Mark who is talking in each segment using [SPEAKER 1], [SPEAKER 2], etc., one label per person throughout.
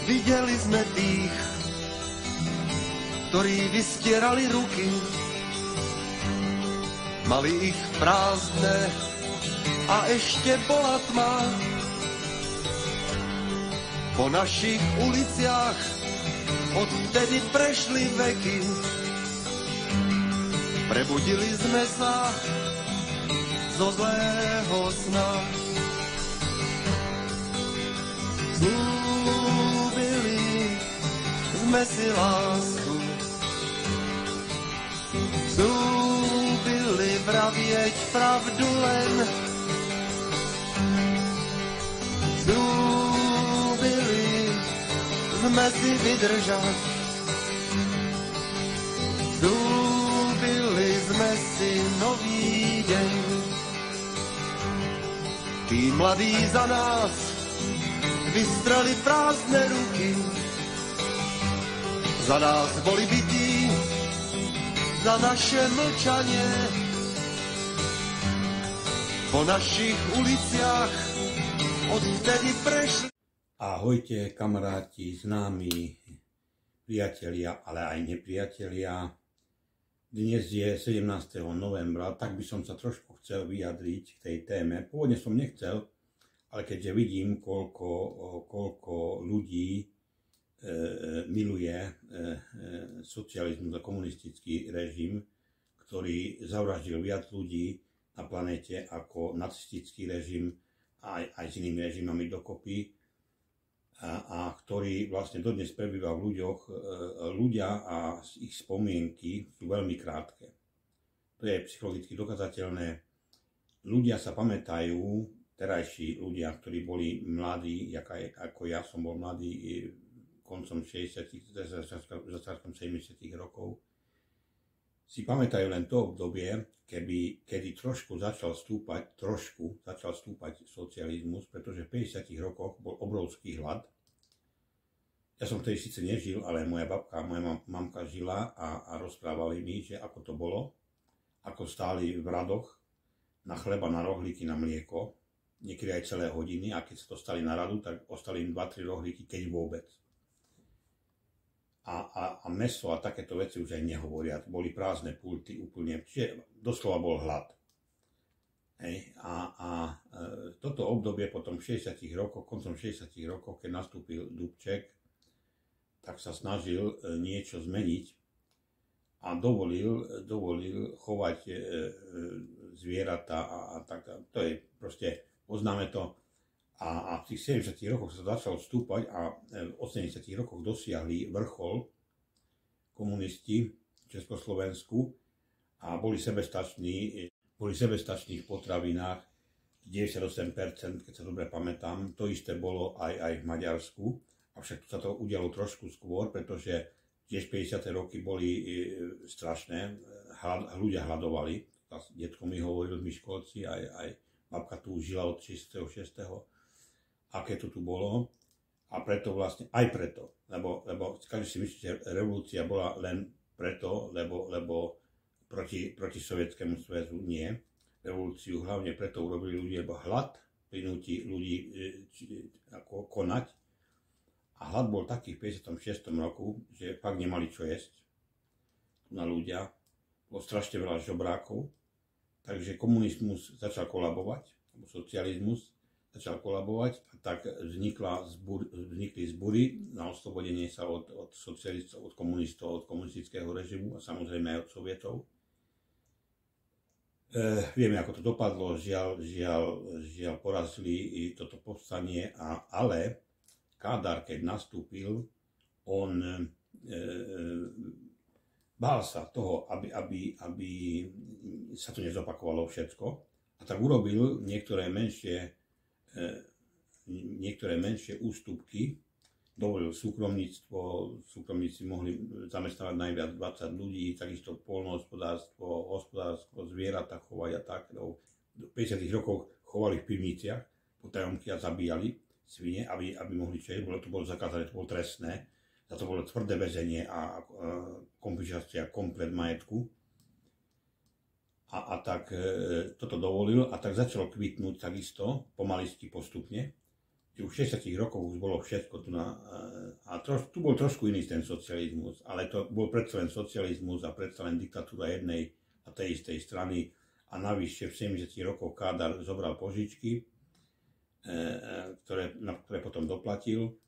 [SPEAKER 1] Videli sme tých, ktorí vystierali ruky, mali ich prázdne a ešte bola tma. Po našich uliciach odtedy prešli veky, prebudili sme sa zo zlého sna. Slúbili sme si lásku, slúbili vravieť pravdu len, slúbili sme si vydržať, slúbili sme si nový deň. Tí mladí za nás vystreli prázdne ruky, za nás boli bití, za naše mlčanie. Po našich uliciach odtedy prešli.
[SPEAKER 2] Ahojte kamaráti, známi, priatelia, ale aj nepriatelia. Dnes je 17. novembra, tak by som sa trošku chcel vyjadriť k tej téme. Pôvodne som nechcel, ale keďže vidím, koľko ľudí miluje socializmus a komunistický režim, ktorý zavraždil viac ľudí na planete ako nacistický režim aj s inými režimami dokopy, a ktorý vlastne dodnes prebýva v ľuďoch. Ľudia a ich spomienky sú veľmi krátke. To je psychologicky dokázateľné. Ľudia sa pamätajú, terajší ľudia, ktorí boli mladí, ako ja som bol mladý koncom 60., začiatkom 70. rokov, si pamätajú len to obdobie, kedy trošku začal stúpať socializmus, pretože v 50. rokoch bol obrovský hlad. Ja som vtedy síce nežil, ale moja babka a moja mamka žila a rozprávali mi, že ako to bolo, ako stáli v radoch na chleba, na rohlíky, na mlieko, niekedy aj celé hodiny, a keď sa dostali na radu, tak ostali im 2-3 rohlíky, keď vôbec. A mäso a takéto veci už aj nehovoria. Boli prázdne pulty úplne, čiže doslova bol hlad. Hej. Toto obdobie potom v 60. rokoch, koncom 60. rokov, keď nastúpil Dubček, tak sa snažil niečo zmeniť a dovolil chovať zvieratá a tak. To je proste, poznáme to. A v tých 70. rokoch sa začalo stúpať a v 80. rokoch dosiahli vrchol komunisti v Československu a boli sebestační v potravinách 98%, keď sa dobre pamätám. To isté bolo aj v Maďarsku, avšak sa to udialo trošku skôr, pretože tiež 50. roky boli strašné, ľudia hľadovali. Detko mi hovoril mi školci, aj babka tu žila od 66. aké to tu bolo, a preto vlastne, aj preto, lebo každý si myslí, že revolúcia bola len preto, lebo proti Sovietskému zväzu, nie. Revolúciu hlavne preto urobili ľudia, lebo hlad prinúti ľudí konať, a hlad bol taký v 56. roku, že fakt nemali čo jesť na ľudia, bolo strašne veľa žobrákov, takže komunizmus začal kolabovať, alebo socializmus začal kolabovať, a tak vznikli zbury na oslobodenie sa od socialistov, od komunistov, od komunistického režimu a samozrejme aj od sovietov. Vieme, ako to dopadlo, žiaľ porazili toto povstanie, ale Kádár, keď nastúpil, on bál sa toho, aby sa to nezopakovalo všetko, a tak urobil niektoré menšie ústupky, dovolil súkromníctvo, súkromníci mohli zamestnávať najviac 20 ľudí, takisto poľnohospodárstvo, hospodárstvo, zvieratá chovať a tak. V 50. rokoch chovali v pivniciach potajomky a zabíjali svine, aby mohli čeliť, to bolo zakázané, to bolo trestné, za to bolo tvrdé väzenie a konfiškácia komplet majetku. A tak toto dovolil, a tak začalo kvitnúť takisto, pomaličky postupne, Už v 60 rokoch už bolo všetko tu tu bol trošku iný ten socializmus, ale to bol predsa len socializmus a predsa len diktatúra jednej a tej istej strany a navyše v 70 rokoch Kádár zobral požičky, na ktoré potom doplatil,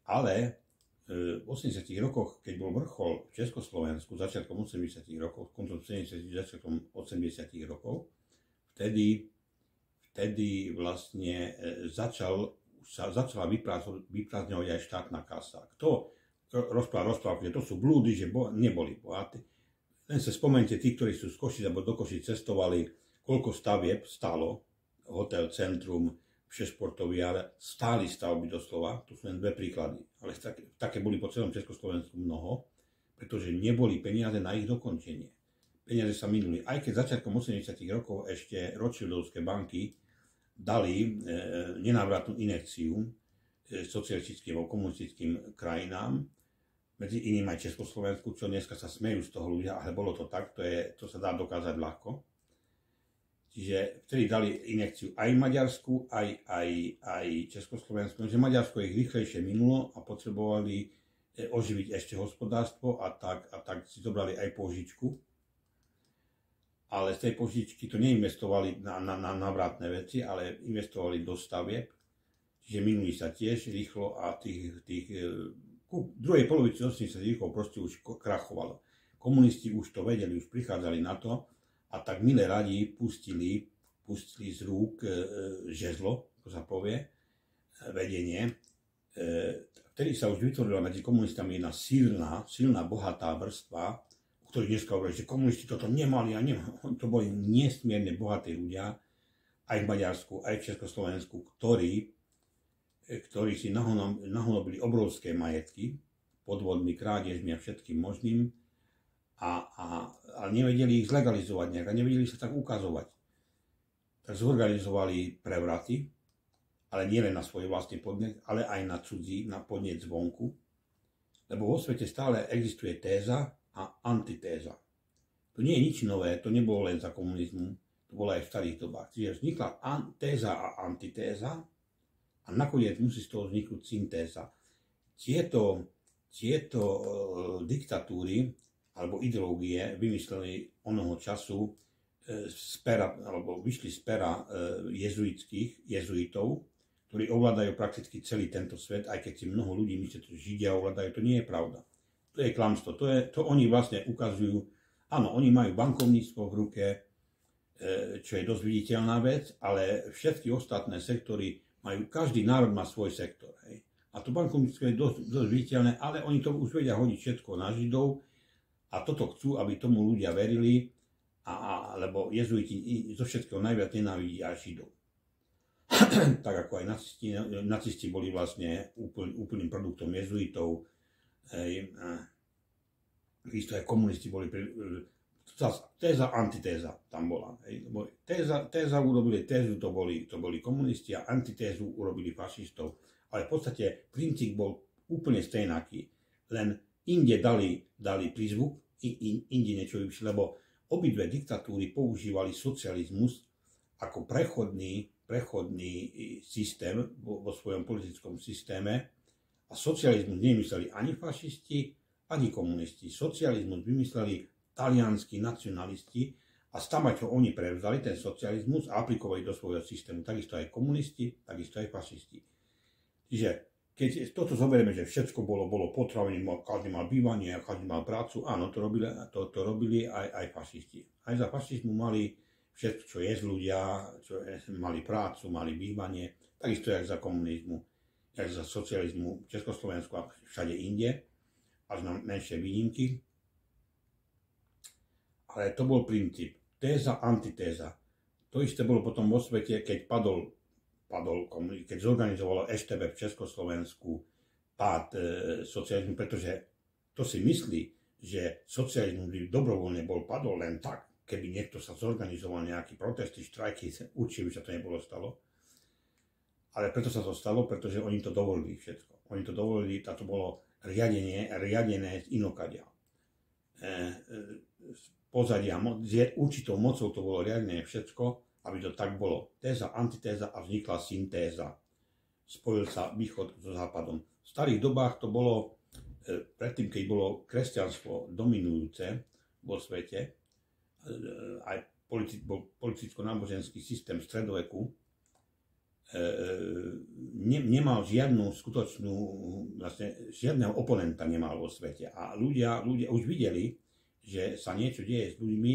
[SPEAKER 2] ale v 80 rokoch, keď bol vrchol v Československu, začiatkom 80 rokov, koncom 70 začiatkom 80 rokov, vtedy vlastne začala vyprázdňovať aj štátna kasa. Kto rozprával, že to sú blúdy, že neboli bohatí. Len sa spomente tí, ktorí sú z Košic alebo do Košic cestovali, koľko stavieb stálo, hotel, centrum, všešportoviare, stáli stavby doslova, to sú len dve príklady, ale také boli po celom Československu mnoho, pretože neboli peniaze na ich dokončenie. Peniaze sa minuli, aj keď začiatkom 80 rokov ešte Rothschildovské banky dali nenávratnú inekciu socialistickým alebo komunistickým krajinám, medzi iným aj Československu, čo dneska sa smejú z toho ľudia, ale bolo to tak, to sa dá dokázať ľahko. Čiže vtedy dali inekciu aj Maďarsku, aj Československu, že Maďarsko ich rýchlejšie minulo a potrebovali oživiť ešte hospodárstvo a tak si zobrali aj požičku. Ale z tej požičky to neinvestovali na návratné veci, ale investovali do stavieb. Čiže minuli sa tiež rýchlo a ku druhej polovici 80 rokov proste už krachovalo. Komunisti už to vedeli, už prichádzali na to a tak milé radi pustili z rúk žezlo, ako sa povie, vedenie. Vtedy sa už vytvorila medzi komunistami jedna silná, bohatá vrstva, ktorí dneska hovorí, že komunisti toto nemali a to boli nesmierne bohatí ľudia, aj v Maďarsku, aj v Československu, ktorí si nahonobili obrovské majetky, podvodmi, krádežmi a všetkým možným, ale nevedeli ich zlegalizovať nejak a nevedeli sa tak ukazovať. Tak zorganizovali prevraty, ale nie len na svoj vlastný podnet, ale aj na cudzí, na podnet zvonku. Lebo vo svete stále existuje téza a antitéza. To nie je nič nové, to nebolo len za komunizmu, to bolo aj v starých dobách. Čiže vznikla téza a antitéza a nakoniec musí z toho vzniknúť syntéza. Tieto diktatúry alebo ideológie vymysleli onoho času vyšli z pera jezuitov, ktorí ovládajú prakticky celý tento svet, aj keď si mnoho ľudí myslí, že Židia ovládajú, to nie je pravda. To je klamstvo, to oni vlastne ukazujú. Áno, oni majú bankovníctvo v ruke, čo je dosť viditeľná vec, ale všetky ostatné sektory každý národ má svoj sektor. Hej. A to bankovníctvo je dosť viditeľné, ale oni to už vedia hodiť všetko na Židov a toto chcú, aby tomu ľudia verili, lebo jezuiti zo všetkého najviac nenávidia Židov. Tak ako aj nacisti boli vlastne úplným produktom jezuitov, isto aj komunisti boli téza, antitéza tam bola. Téza urobili tézu, to boli komunisti a antitézu urobili fašistov. Ale v podstate princíp bol úplne stejnaký. Len inde dali prízvuk, inde niečo vyšli, lebo obidve diktatúry používali socializmus ako prechodný systém vo svojom politickom systéme a socializmus nevymysleli ani fašisti, ani komunisti. Socializmus vymysleli talianskí nacionalisti a stamaťo oni prevzali ten socializmus a aplikovali do svojho systému. Takisto aj komunisti, takisto aj fašisti. Čiže keď toto zoberieme, že všetko bolo potravenie, každý mal bývanie, každý mal prácu, áno, to robili aj fašisti. Aj za fašizmu mali všetko, čo je z ľudia, mali prácu, mali bývanie, takisto aj za komunizmu, aj za socializmu v Československu a všade inde, až na menšie výnimky. Ale to bol princíp. Téza, antitéza. To isté bolo potom vo svete, keď keď zorganizovalo EŠTB v Československu pád socializmu, pretože to si myslí, že socializmus by dobrovoľne padol len tak, keby niekto sa zorganizoval nejaký protesty, štrajky, určite by sa to nebolo stalo. Ale preto sa to stalo, pretože oni to dovolili všetko. Oni to dovolili, a to bolo riadené z inokadia. Z pozadia, určitou mocou to bolo riadené všetko, aby to tak bolo. Téza, antitéza a vznikla syntéza. spojil sa východ so západom. V starých dobách to bolo, predtým, keď bolo kresťanstvo dominujúce vo svete, aj politicko-náboženský systém stredoveku, nemal žiadnu skutočnú, vlastne žiadneho oponenta nemal vo svete. A ľudia už videli, že sa niečo deje s ľuďmi,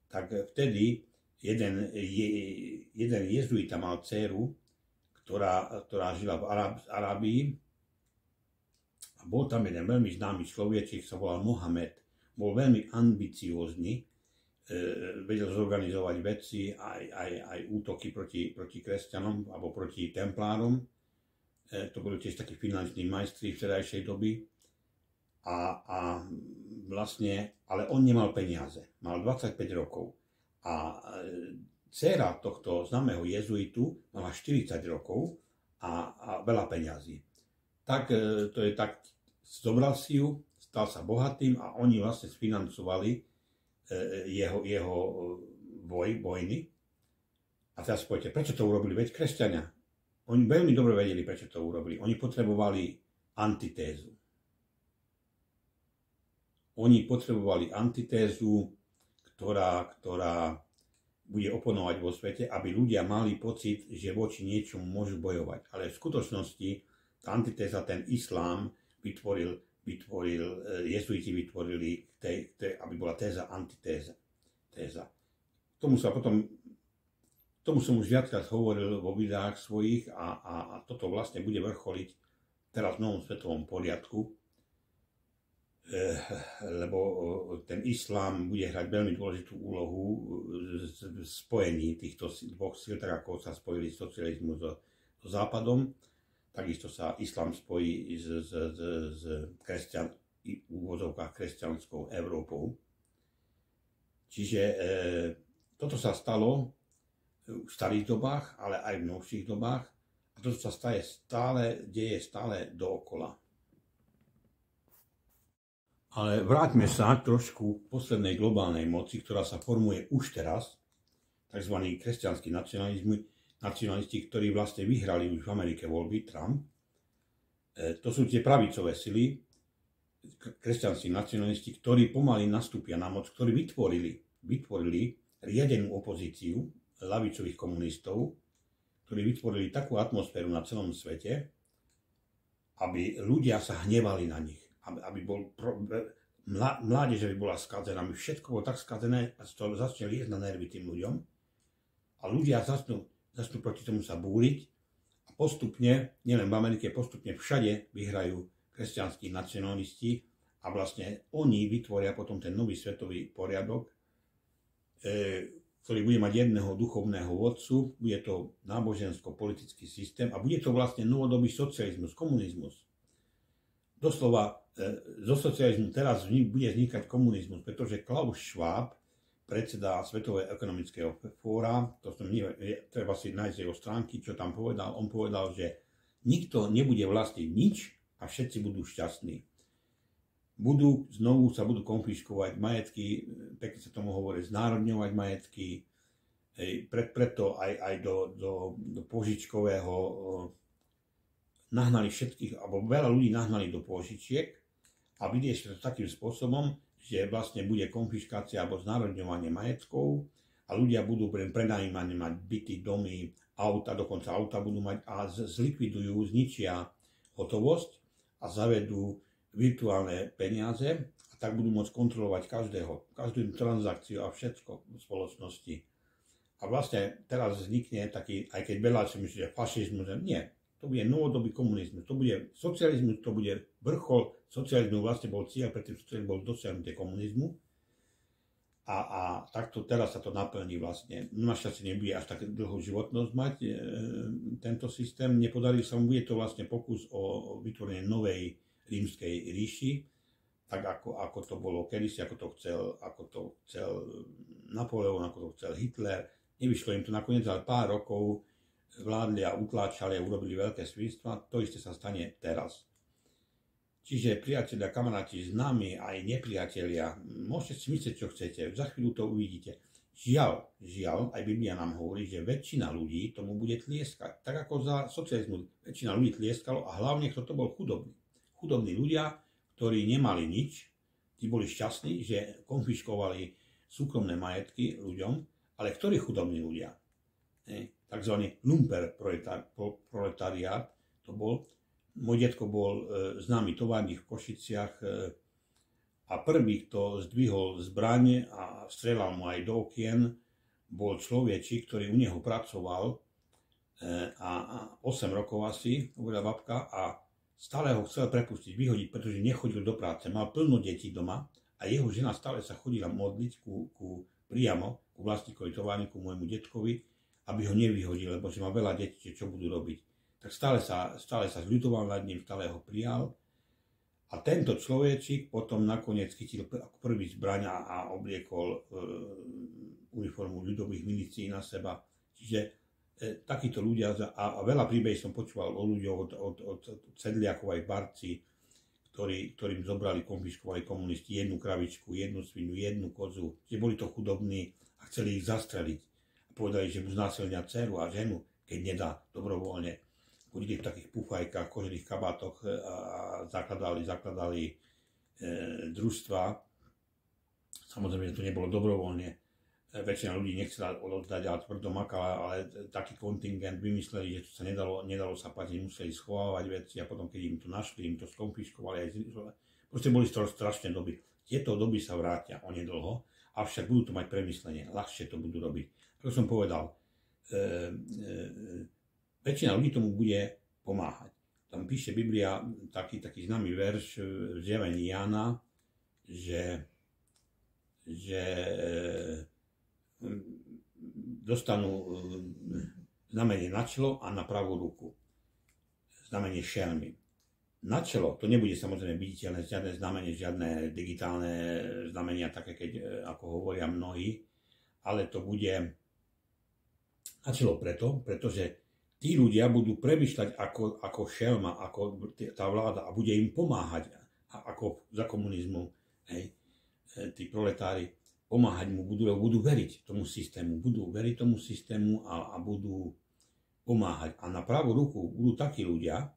[SPEAKER 2] tak vtedy jeden jezuita mal dcéru, ktorá žila v Arábii, a bol tam jeden veľmi známy človečik, sa volal Mohamed. Bol veľmi ambiciózny, vedel zorganizovať veci, aj útoky proti kresťanom alebo proti templárom. To boli tiež takí finanční majstri vtedajšej doby. A vlastne, ale on nemal peniaze. Mal 25 rokov. A dcéra tohto známeho jezuitu mala 40 rokov a veľa peňazí. Tak to je tak, zobral si ju, stal sa bohatým a oni vlastne sfinancovali jeho vojny. A teraz poviete, prečo to urobili? Veď kresťania. Oni veľmi dobre vedeli, prečo to urobili. Oni potrebovali antitézu. Oni potrebovali antitézu, ktorá bude oponovať vo svete, aby ľudia mali pocit, že voči niečomu môžu bojovať. Ale v skutočnosti tá antitéza, ten islám jezuiti vytvorili, aby bola téza, antitéza. Tomu som už viackrát hovoril vo videách svojich a toto vlastne bude vrcholiť teraz v novom svetovom poriadku, lebo ten islám bude hrať veľmi dôležitú úlohu v spojení týchto dvoch síl, tak ako sa spojili socializmus so západom. Takisto sa islám spojí s úvodzovkách kresťanskou Európou. Čiže toto sa stalo v starých dobách, ale aj v novších dobách. A toto sa deje stále dookola. Ale vráťme sa trošku k poslednej globálnej moci, ktorá sa formuje už teraz, tzv. Kresťanský nacionalisti, ktorí vlastne vyhrali už v Amerike voľby, Trump. To sú tie pravicové sily, kresťanskí nacionalisti, ktorí pomaly nastúpia na moc, ktorí vytvorili riadenú opozíciu ľavicových komunistov, ktorí vytvorili takú atmosféru na celom svete, aby ľudia sa hnevali na nich, aby mládež by bola skazená, aby všetko bolo tak skazené, a to začne liesť na nervy tým ľuďom a ľudia začnú proti tomu sa búriť a postupne, nielen v Amerike, postupne všade vyhrajú kresťanskí nacionalisti a vlastne oni vytvoria potom ten nový svetový poriadok, ktorý bude mať jedného duchovného vodcu, bude to nábožensko-politický systém a bude to vlastne novodobý socializmus, komunizmus. Doslova zo socializmu teraz bude vznikať komunizmus, pretože Klaus Schwab, predseda Svetového ekonomického fóra, treba si nájsť jeho stránky, čo tam povedal. On povedal, že nikto nebude vlastniť nič a všetci budú šťastní. Znovu sa budú konfiškovať majetky, pekne sa tomu hovorí, znárodňovať majetky, preto aj do požičkového nahnali všetkých, alebo veľa ľudí nahnali do požičiek a vyriešili to takým spôsobom, že vlastne bude konfiškácia alebo znárodňovanie majetkov a ľudia budú prenajímať mať byty, domy, auta, dokonca auta budú mať a zlikvidujú, zničia hotovosť a zavedú virtuálne peniaze a tak budú môcť kontrolovať každú transakciu a všetko v spoločnosti. A vlastne teraz vznikne taký, aj keď veľa si myslí, že fašizmus, nie. To bude novodobý komunizmus, to bude socializmus, to bude vrchol socializmu, vlastne bol cieľ, predtým socializmus bol dosiahnutie komunizmu. A takto teraz sa to naplní vlastne. Našťastie nebude až tak dlhú životnosť mať tento systém. Nepodarí sa mu, bude to vlastne pokus o vytvorenie novej rímskej ríši, tak ako to bolo kedysi, ako to chcel Napoleon, ako to chcel Hitler. Nevyšlo im to nakoniec, ale pár rokov vládli a utláčali a urobili veľké svinstva. To isté sa stane teraz. Čiže priatelia, kamaráti, známi aj nepriatelia, môžete si myslieť, čo chcete. Za chvíľu to uvidíte. Žiaľ, aj Biblia nám hovorí, že väčšina ľudí tomu bude tlieskať. Tak ako za socializmu väčšina ľudí tlieskalo a hlavne kto to bol chudobný. Chudobní ľudia, ktorí nemali nič, tí boli šťastní, že konfiškovali súkromné majetky ľuďom, ale ktorí chudobní ľudia? Takzvaný lumper proletariát, to bol. Môj detko bol známy továrnik v Košiciach a prvý, kto zdvihol zbraň a strieľal mu aj do okien, bol človečik, ktorý u neho pracoval a 8 rokov asi, hovorila babka, a stále ho chcel prepustiť, vyhodiť, pretože nechodil do práce. Mal plno detí doma a jeho žena stále sa chodila modliť priamo ku vlastníkovi továrniku, môjmu detkovi, aby ho nevyhodil, lebo že má veľa detí, čo budú robiť. Tak stále sa zľutoval nad ním, stále ho prijal. A tento človečik potom nakoniec chytil ako prvý zbraň a obliekol uniformu ľudových milícií na seba. Čiže takíto ľudia, a veľa príbehov som počúval o ľuďoch od sedliakov aj barci, ktorým zobrali, konfiškovali komunisti jednu kravičku, jednu svinu, jednu kozu, že boli to chudobní a chceli ich zastreliť. A povedali, že mu znásilnia dceru a ženu, keď nedá dobrovoľne. Chodili v takých pufajkách, kožených kabátoch a zakladali družstva. Samozrejme, že to nebolo dobrovoľne. Väčšina ľudí nechcela odovzdať, ale tvrdo makala, ale taký kontingent vymysleli, že to sa nedalo sa platiť, museli schovávať veci a potom, keď im to našli, im to skonfiškovali. Proste boli to strašné doby. Tieto doby sa vrátia onedlho, avšak budú to mať premyslenie, ľahšie to budú robiť. Ako som povedal, väčšina ľudí tomu bude pomáhať. Tam píše Biblia taký známy verš v zjavení Jána, že dostanú znamenie na čelo a na pravú ruku. Znamenie šelmy. Na čelo to nebude samozrejme viditeľné, žiadne znamenie, žiadne digitálne znamenia, také ako hovoria mnohí, ale to bude na čelo pretože tí ľudia budú premýšľať ako šelma, ako tá vláda a bude im pomáhať, ako za komunizmu, tí proletári, pomáhať mu, budú veriť tomu systému, a budú pomáhať. A na pravú ruku budú takí ľudia,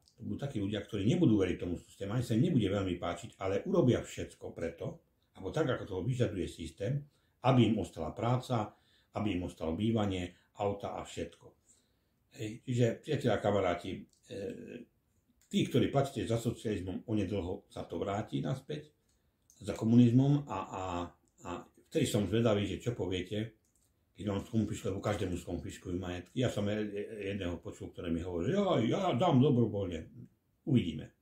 [SPEAKER 2] ktorí nebudú veriť tomu systému, ani sa im nebude veľmi páčiť, ale urobia všetko preto, alebo tak, ako to vyžaduje systém, aby im ostala práca, aby im ostalo bývanie, auta a všetko. Čiže, priatelia, kamaráti, tí, ktorí platíte za socializmom, onedlho sa to vráti naspäť, za komunizmom a vtedy som zvedavý, že čo poviete, keď vám skonfiškujú, lebo každému skonfiškujú majetky. Ja som jedného počul, ktorý mi hovorí, ja dám dobrovoľne. Uvidíme,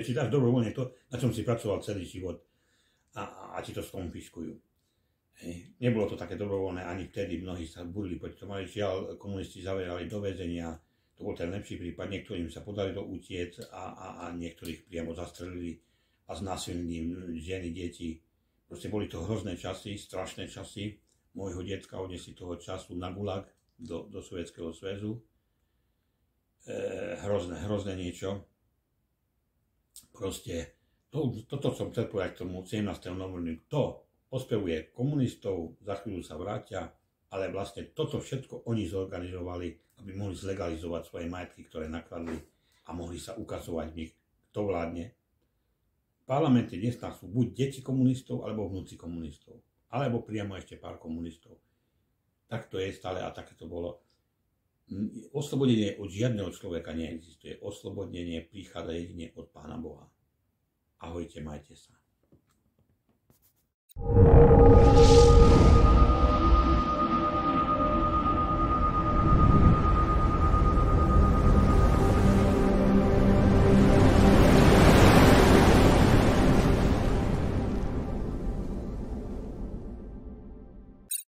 [SPEAKER 2] či dáš dobrovoľne to, na čom si pracoval celý život a ti to skonfiškujú. Nebolo to také dobrovoľné ani vtedy, mnohí sa burili proti tomu, ale žiaľ, komunisti zaverali do väzenia, to bol ten lepší prípad, niektorým sa podarilo utiec a niektorých priamo zastrelili a znásilnili ženy, deti. Proste boli to hrozné časy, strašné časy. Môjho detka odnesli toho času na Gulag do Sovietskeho zväzu. Hrozné niečo. Proste toto som chcel povedať k tomu 17. novembru. To ospevuje komunistov, za chvíľu sa vrátia, ale vlastne toto všetko oni zorganizovali, aby mohli zlegalizovať svoje majetky, ktoré nakladli a mohli sa ukazovať v nich, kto vládne. V parlamente dnes sú buď deti komunistov, alebo vnúci komunistov, alebo priamo ešte pár komunistov. Tak to je stále a také to bolo. Oslobodenie od žiadneho človeka neexistuje. Oslobodenie prichádza jedine od Pána Boha. Ahojte, majte sa.